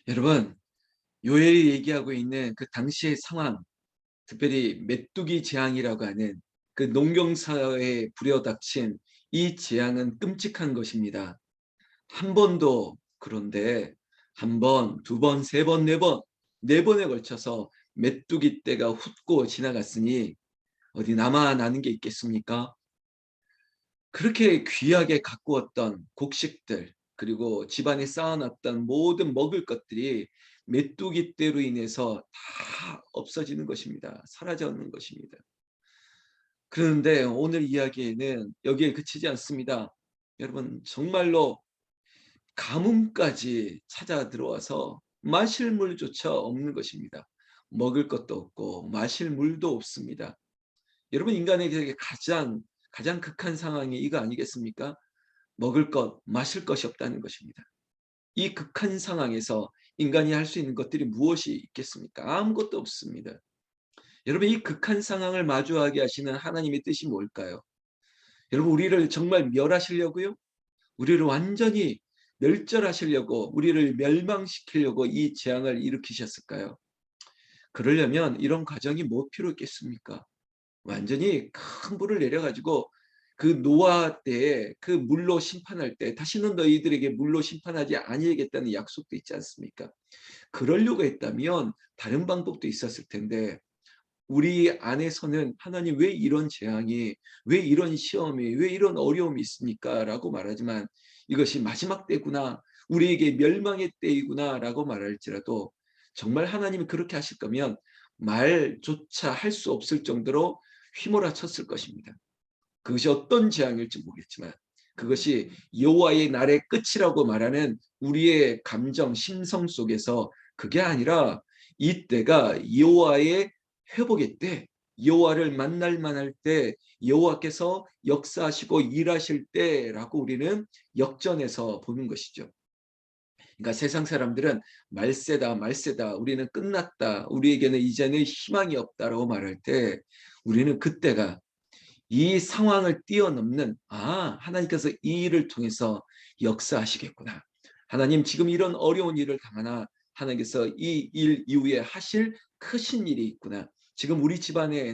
여러분, 요엘이 얘기하고 있는 그 당시의 상황, 특별히 메뚜기 재앙이라고 하는 그 농경사회에 불여닥친 이 재앙은 끔찍한 것입니다. 한 번도, 그런데 한 번, 두 번, 세 번, 네 번, 네 번에 걸쳐서 메뚜기 떼가 훑고 지나갔으니 어디 남아나는 게 있겠습니까? 그렇게 귀하게 가꾸었던 곡식들, 그리고 집안에 쌓아놨던 모든 먹을 것들이 메뚜기 떼로 인해서 다 없어지는 것입니다. 사라져는 것입니다. 그런데 오늘 이야기에는 여기에 그치지 않습니다. 여러분, 정말로 가뭄까지 찾아 들어와서 마실 물조차 없는 것입니다. 먹을 것도 없고 마실 물도 없습니다. 여러분, 인간에게 가장 극한 상황이 이거 아니겠습니까? 먹을 것, 마실 것이 없다는 것입니다. 이 극한 상황에서 인간이 할 수 있는 것들이 무엇이 있겠습니까? 아무것도 없습니다. 여러분, 이 극한 상황을 마주하게 하시는 하나님의 뜻이 뭘까요? 여러분, 우리를 정말 멸하시려고요? 우리를 완전히 멸절하시려고, 우리를 멸망시키려고 이 재앙을 일으키셨을까요? 그러려면 이런 과정이 뭐 필요 있겠습니까? 완전히 큰 불을 내려가지고 그 노아 때에 그 물로 심판할 때 다시는 너희들에게 물로 심판하지 아니하겠다는 약속도 있지 않습니까? 그러려고 했다면 다른 방법도 있었을 텐데 우리 안에서는 하나님 왜 이런 재앙이, 왜 이런 시험이, 왜 이런 어려움이 있습니까? 라고 말하지만 이것이 마지막 때구나, 우리에게 멸망의 때이구나 라고 말할지라도 정말 하나님이 그렇게 하실 거면 말조차 할 수 없을 정도로 휘몰아쳤을 것입니다. 그것이 어떤 재앙일지 모르겠지만 그것이 여호와의 날의 끝이라고 말하는 우리의 감정, 심성 속에서 그게 아니라 이때가 여호와의 회복의 때, 여호와를 만날 만할 때, 여호와께서 역사하시고 일하실 때라고 우리는 역전해서 보는 것이죠. 그러니까 세상 사람들은 말세다, 말세다, 우리는 끝났다, 우리에게는 이제는 희망이 없다라고 말할 때 우리는 그때가 이 상황을 뛰어넘는 하나님께서 이 일을 통해서 역사하시겠구나. 하나님 지금 이런 어려운 일을 당하나 하나님께서 이 일 이후에 하실 크신 일이 있구나. 지금 우리 집안에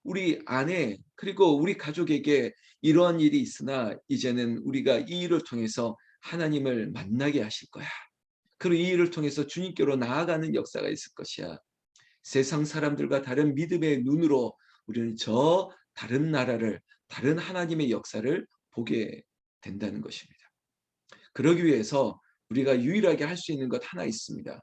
우리 아내 그리고 우리 가족에게 이러한 일이 있으나 이제는 우리가 이 일을 통해서 하나님을 만나게 하실 거야. 그리고 이 일을 통해서 주님께로 나아가는 역사가 있을 것이야. 세상 사람들과 다른 믿음의 눈으로 우리는 저 다른 나라를, 다른 하나님의 역사를 보게 된다는 것입니다. 그러기 위해서 우리가 유일하게 할 수 있는 것 하나 있습니다.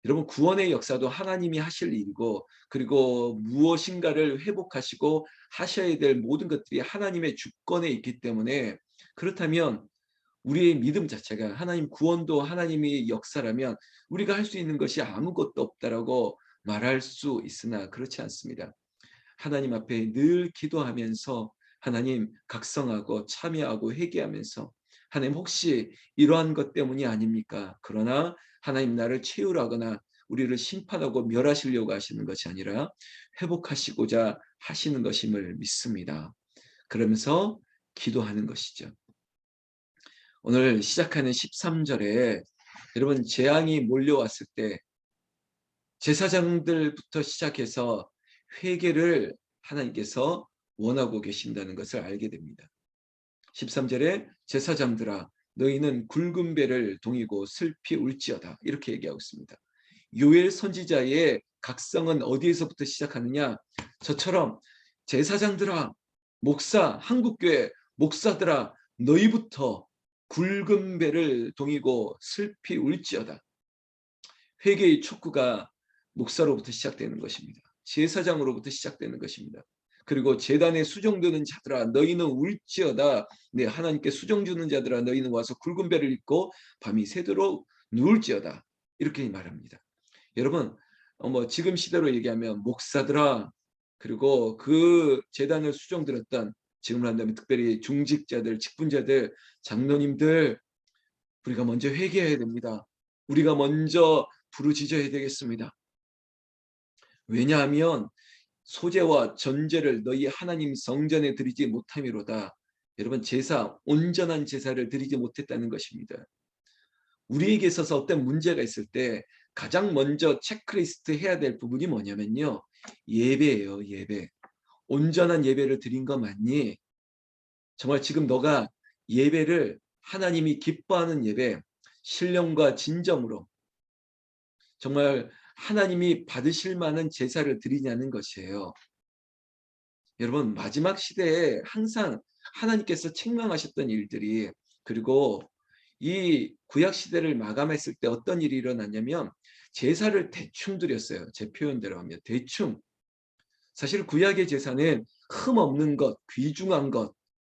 여러분, 구원의 역사도 하나님이 하실 일이고, 그리고 무엇인가를 회복하시고 하셔야 될 모든 것들이 하나님의 주권에 있기 때문에, 그렇다면 우리의 믿음 자체가 하나님 구원도 하나님의 역사라면 우리가 할 수 있는 것이 아무것도 없다라고 말할 수 있으나 그렇지 않습니다. 하나님 앞에 늘 기도하면서 하나님 각성하고 참여하고 회개하면서 하나님 혹시 이러한 것 때문이 아닙니까? 그러나 하나님 나를 채우라거나 우리를 심판하고 멸하시려고 하시는 것이 아니라 회복하시고자 하시는 것임을 믿습니다. 그러면서 기도하는 것이죠. 오늘 시작하는 13절에 여러분 재앙이 몰려왔을 때 제사장들부터 시작해서 회개를 하나님께서 원하고 계신다는 것을 알게 됩니다. 13절에 제사장들아 너희는 굵은 배를 동이고 슬피 울지어다 이렇게 얘기하고 있습니다. 요엘 선지자의 각성은 어디에서부터 시작하느냐? 저처럼 제사장들아, 한국교회 목사들아 너희부터 굵은 배를 동이고 슬피 울지어다. 회개의 촉구가 목사로부터 시작되는 것입니다. 제사장으로부터 시작되는 것입니다. 그리고 제단에 수종드는 자들아 너희는 울지어다. 네, 하나님께 수종 주는 자들아 너희는 와서 굵은 배를 입고 밤이 새도록 누울지어다. 이렇게 말합니다. 여러분, 지금 시대로 얘기하면 목사들아, 그리고 그 제단을 수종들었던, 지금으로 한다면 특별히 중직자들, 직분자들, 장로님들, 우리가 먼저 회개해야 됩니다. 우리가 먼저 부르짖어야 되겠습니다. 왜냐하면 소제와 전제를 너희 하나님 성전에 드리지 못함이로다. 여러분, 온전한 제사를 드리지 못했다는 것입니다. 우리에게 있어서 어떤 문제가 있을 때 가장 먼저 체크리스트 해야 될 부분이 뭐냐면요. 예배예요, 예배. 온전한 예배를 드린 거 맞니? 정말 지금 너가 예배를 하나님이 기뻐하는 예배, 신령과 진정으로 정말 하나님이 받으실 만한 제사를 드리냐는 것이에요. 여러분, 마지막 시대에 항상 하나님께서 책망하셨던 일들이, 그리고 이 구약 시대를 마감했을 때 어떤 일이 일어났냐면 제사를 대충 드렸어요. 제 표현대로 하면 대충. 사실 구약의 제사는 흠 없는 것, 귀중한 것,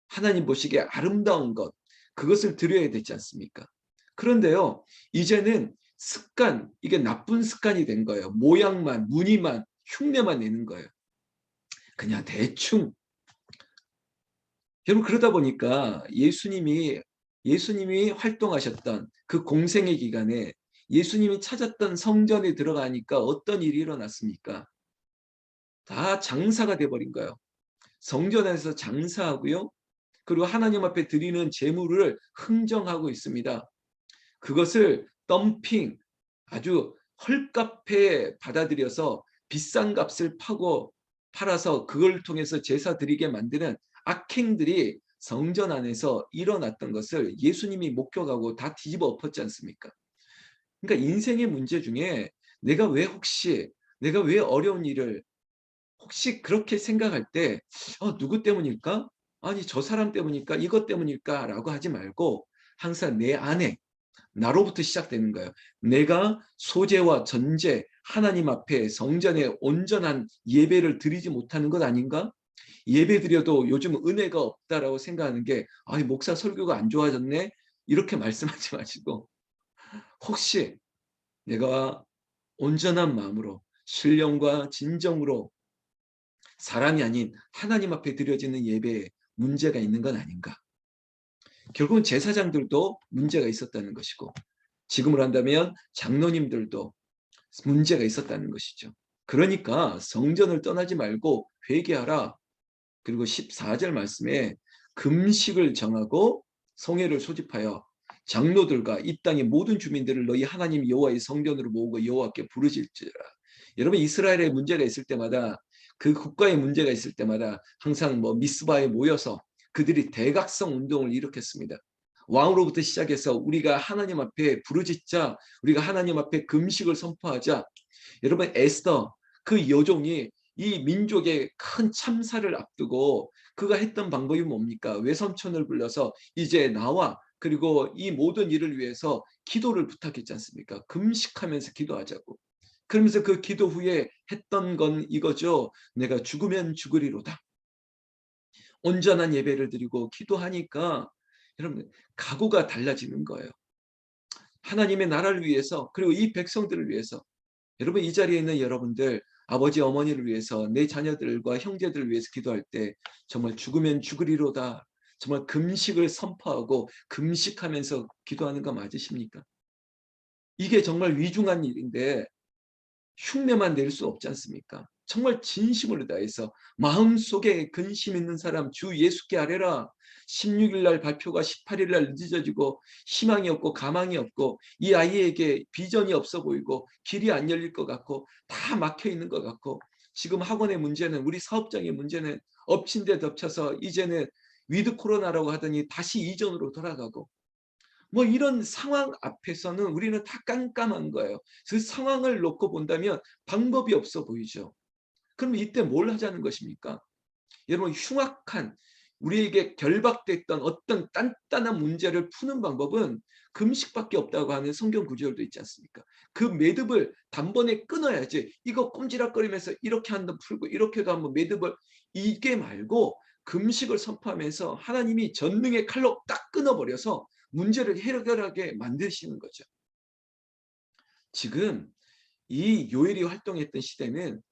하나님 보시기에 아름다운 것, 그것을 드려야 되지 않습니까? 그런데요, 이제는 습관, 이게 나쁜 습관이 된 거예요. 모양만, 무늬만, 흉내만 내는 거예요. 그냥 대충. 여러분, 그러다 보니까 예수님이 활동하셨던 그 공생의 기간에 예수님이 찾았던 성전에 들어가니까 어떤 일이 일어났습니까? 다 장사가 돼버린 거예요. 성전 안에서 장사하고요. 그리고 하나님 앞에 드리는 제물을 흥정하고 있습니다. 그것을 덤핑, 아주 헐값에 받아들여서 비싼 값을 파고 팔아서 그걸 통해서 제사 드리게 만드는 악행들이 성전 안에서 일어났던 것을 예수님이 목격하고 다 뒤집어 엎었지 않습니까? 그러니까 인생의 문제 중에 내가 왜 어려운 일을 혹시 그렇게 생각할 때 누구 때문일까? 아니 저 사람 때문일까? 이것 때문일까?라고 하지 말고 항상 내 안에 나로부터 시작되는 거예요. 내가 소재와 전제 하나님 앞에 성전에 온전한 예배를 드리지 못하는 것 아닌가? 예배 드려도 요즘 은혜가 없다라고 생각하는 게 목사 설교가 안 좋아졌네? 이렇게 말씀하지 마시고 혹시 내가 온전한 마음으로 신령과 진정으로 사람이 아닌 하나님 앞에 드려지는 예배에 문제가 있는 건 아닌가? 결국은 제사장들도 문제가 있었다는 것이고 지금으로 한다면 장로님들도 문제가 있었다는 것이죠. 그러니까 성전을 떠나지 말고 회개하라. 그리고 14절 말씀에 금식을 정하고 성회를 소집하여 장로들과 이 땅의 모든 주민들을 너희 하나님 여호와의 성전으로 모으고 여호와께 부르짖으라. 여러분 이스라엘에 문제가 있을 때마다 그 국가에 문제가 있을 때마다 항상 미스바에 모여서 그들이 대각성 운동을 일으켰습니다. 왕으로부터 시작해서 우리가 하나님 앞에 부르짖자, 우리가 하나님 앞에 금식을 선포하자. 여러분 에스더 그 여종이 이 민족의 큰 참사를 앞두고 그가 했던 방법이 뭡니까? 외삼촌을 불러서 이제 나와 그리고 이 모든 일을 위해서 기도를 부탁했지 않습니까? 금식하면서 기도하자고. 그러면서 그 기도 후에 했던 건 이거죠. 내가 죽으면 죽으리로다. 온전한 예배를 드리고 기도하니까 여러분 각오가 달라지는 거예요. 하나님의 나라를 위해서 그리고 이 백성들을 위해서 여러분 이 자리에 있는 여러분들 아버지 어머니를 위해서 내 자녀들과 형제들을 위해서 기도할 때 정말 죽으면 죽으리로다. 정말 금식을 선포하고 금식하면서 기도하는 거 맞으십니까? 이게 정말 위중한 일인데 흉내만 낼 수 없지 않습니까? 정말 진심으로 다해서 마음속에 근심 있는 사람 주 예수께 아뢰라. 16일 날 발표가 18일 날 늦어지고 희망이 없고 가망이 없고 이 아이에게 비전이 없어 보이고 길이 안 열릴 것 같고 다 막혀 있는 것 같고 지금 학원의 문제는 우리 사업장의 문제는 엎친 데 덮쳐서 이제는 위드 코로나라고 하더니 다시 이전으로 돌아가고 이런 상황 앞에서는 우리는 다 깜깜한 거예요. 그 상황을 놓고 본다면 방법이 없어 보이죠. 그럼 이때 뭘 하자는 것입니까? 여러분 흉악한 우리에게 결박됐던 어떤 단단한 문제를 푸는 방법은 금식밖에 없다고 하는 성경 구절도 있지 않습니까? 그 매듭을 단번에 끊어야지 이거 꼼지락거리면서 이렇게 한번 풀고 이렇게도 한번 매듭을 이게 말고 금식을 선포하면서 하나님이 전능의 칼로 딱 끊어버려서 문제를 해결하게 만드시는 거죠. 지금 이 요엘이 활동했던 시대는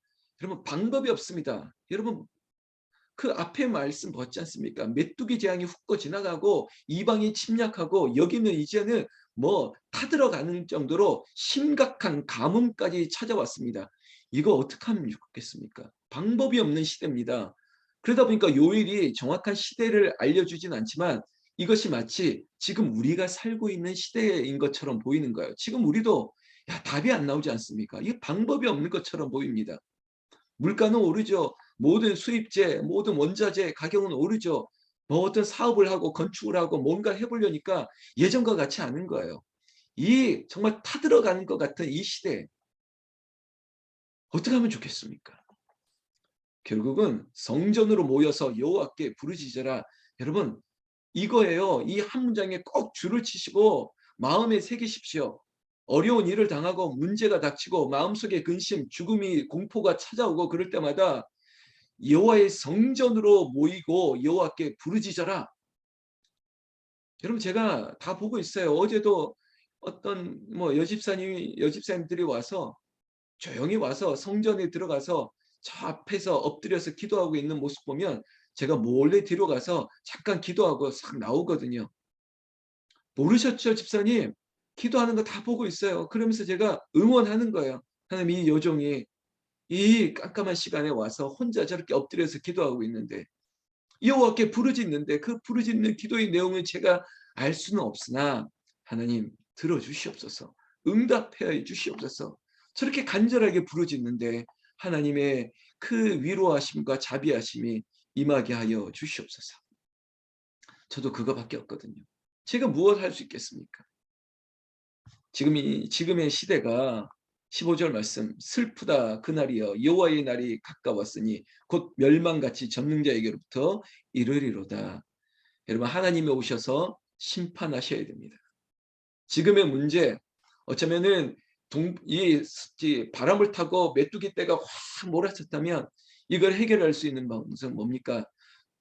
여러분 방법이 없습니다. 여러분 그 앞에 말씀 벗지 않습니까? 메뚜기 재앙이 훑고 지나가고 이방이 침략하고 여기는 이제는 타들어가는 정도로 심각한 가뭄까지 찾아왔습니다. 이거 어떻게 하면 좋겠습니까? 방법이 없는 시대입니다. 그러다 보니까 요일이 정확한 시대를 알려주진 않지만 이것이 마치 지금 우리가 살고 있는 시대인 것처럼 보이는 거예요. 지금 우리도 답이 안 나오지 않습니까? 이게 방법이 없는 것처럼 보입니다. 물가는 오르죠. 모든 수입재, 모든 원자재 가격은 오르죠. 뭐 어떤 사업을 하고 건축을 하고 뭔가 해보려니까 예전과 같지 않은 거예요. 이 정말 타들어가는 것 같은 이 시대에 어떻게 하면 좋겠습니까? 결국은 성전으로 모여서 여호와께 부르짖어라. 여러분 이거예요. 이 한 문장에 꼭 줄을 치시고 마음에 새기십시오. 어려운 일을 당하고 문제가 닥치고 마음속에 근심, 죽음이 공포가 찾아오고 그럴 때마다 여호와의 성전으로 모이고 여호와께 부르짖어라. 여러분 제가 다 보고 있어요. 어제도 어떤 뭐 여집사님들이 와서 조용히 와서 성전에 들어가서 저 앞에서 엎드려서 기도하고 있는 모습 보면 제가 몰래 뒤로 가서 잠깐 기도하고 싹 나오거든요. 모르셨죠, 집사님? 기도하는 거 다 보고 있어요. 그러면서 제가 응원하는 거예요. 하나님 이 여종이 이 깜깜한 시간에 와서 혼자 저렇게 엎드려서 기도하고 있는데 여호와께 부르짖는데 그 부르짖는 기도의 내용을 제가 알 수는 없으나 하나님 들어주시옵소서. 응답해 주시옵소서. 저렇게 간절하게 부르짖는데 하나님의 그 위로하심과 자비하심이 임하게 하여 주시옵소서. 저도 그거밖에 없거든요. 제가 무엇 할 수 있겠습니까? 지금의 시대가 15절 말씀 슬프다 그날이여 여호와의 날이 가까웠으니 곧 멸망같이 전능자에게로부터 이르리로다. 여러분 하나님이 오셔서 심판하셔야 됩니다. 지금의 문제 어쩌면은 이 바람을 타고 메뚜기 떼가 확 몰아쳤다면 이걸 해결할 수 있는 방법은 뭡니까?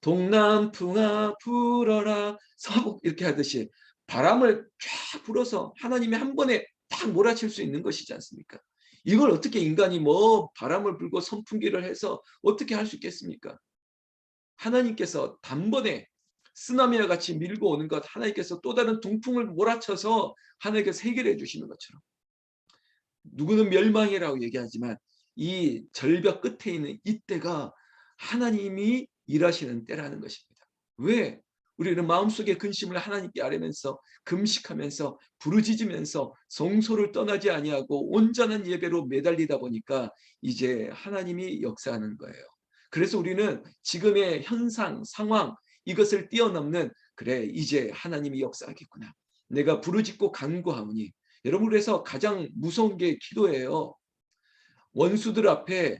동남풍아 불어라 서북 이렇게 하듯이 바람을 쫙 불어서 하나님이 한 번에 딱 몰아칠 수 있는 것이지 않습니까? 이걸 어떻게 인간이 뭐 바람을 불고 선풍기를 해서 어떻게 할 수 있겠습니까? 하나님께서 단번에 쓰나미와 같이 밀고 오는 것 하나님께서 또 다른 동풍을 몰아쳐서 하나님께서 해결해 주시는 것처럼 누구는 멸망이라고 얘기하지만 이 절벽 끝에 있는 이때가 하나님이 일하시는 때라는 것입니다. 왜? 우리는 마음속에 근심을 하나님께 아뢰면서 금식하면서 부르짖으면서 성소를 떠나지 아니하고 온전한 예배로 매달리다 보니까 이제 하나님이 역사하는 거예요. 그래서 우리는 지금의 현상, 상황 이것을 뛰어넘는 그래 이제 하나님이 역사하겠구나. 내가 부르짖고 간구하오니 여러분 그래서 가장 무서운 게 기도예요. 원수들 앞에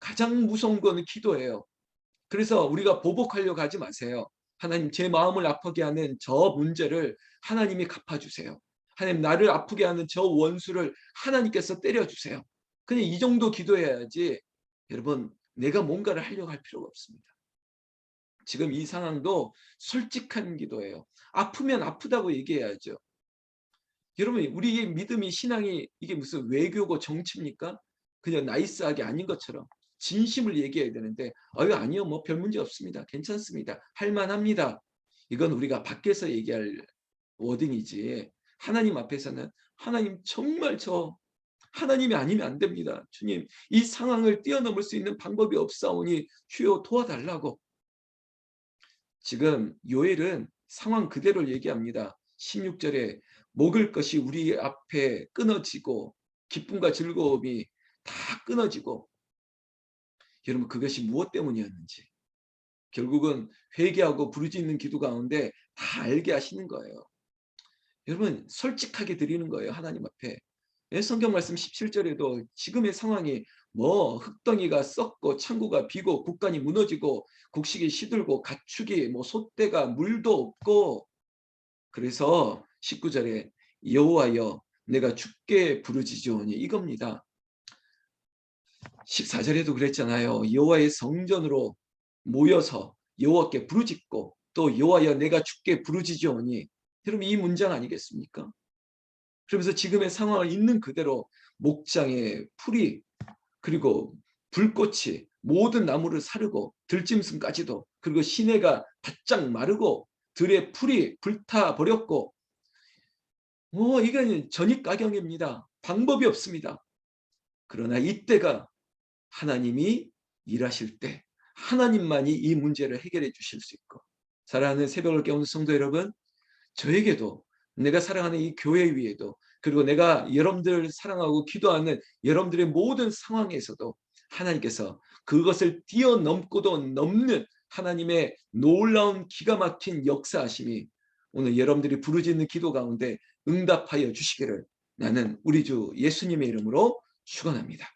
가장 무서운 거는 기도예요. 그래서 우리가 보복하려고 하지 마세요. 하나님 제 마음을 아프게 하는 저 문제를 하나님이 갚아주세요. 하나님 나를 아프게 하는 저 원수를 하나님께서 때려주세요. 그냥 이 정도 기도해야지 여러분 내가 뭔가를 하려고 할 필요가 없습니다. 지금 이 상황도 솔직한 기도예요. 아프면 아프다고 얘기해야죠. 여러분 우리의 믿음이 신앙이 이게 무슨 외교고 정치입니까? 그냥 나이스하게 아닌 것처럼 진심을 얘기해야 되는데 아니요 뭐 별 문제 없습니다. 괜찮습니다. 할만합니다. 이건 우리가 밖에서 얘기할 워딩이지 하나님 앞에서는 하나님 정말 저 하나님이 아니면 안 됩니다. 주님 이 상황을 뛰어넘을 수 있는 방법이 없사오니 주여 도와달라고. 지금 요엘은 상황 그대로를 얘기합니다. 16절에 먹을 것이 우리 앞에 끊어지고 기쁨과 즐거움이 다 끊어지고 여러분 그것이 무엇 때문이었는지 결국은 회개하고 부르짖는 기도 가운데 다 알게 하시는 거예요. 여러분 솔직하게 드리는 거예요. 하나님 앞에. 성경 말씀 17절에도 지금의 상황이 뭐 흙덩이가 썩고 창고가 비고 국간이 무너지고 곡식이 시들고 가축이 뭐 솥대가 물도 없고 그래서 19절에 여호와여 내가 주께 부르짖으오니 이겁니다. 14절에도 그랬잖아요. 여호와의 성전으로 모여서 여호와께 부르짖고 또 여호와여 내가 주께 부르짖으오니 여러분 이 문장 아니겠습니까? 그러면서 지금의 상황을 있는 그대로 목장의 풀이 그리고 불꽃이 모든 나무를 사르고 들짐승까지도 그리고 시내가 바짝 마르고 들의 풀이 불타 버렸고 이건 전입가경입니다. 방법이 없습니다. 그러나 이때가 하나님이 일하실 때 하나님만이 이 문제를 해결해 주실 수 있고 사랑하는 새벽을 깨우는 성도 여러분, 저에게도 내가 사랑하는 이 교회 위에도 그리고 내가 여러분들 사랑하고 기도하는 여러분들의 모든 상황에서도 하나님께서 그것을 뛰어넘고도 넘는 하나님의 놀라운 기가 막힌 역사하심이 오늘 여러분들이 부르짖는 기도 가운데 응답하여 주시기를 나는 우리 주 예수님의 이름으로 축원합니다.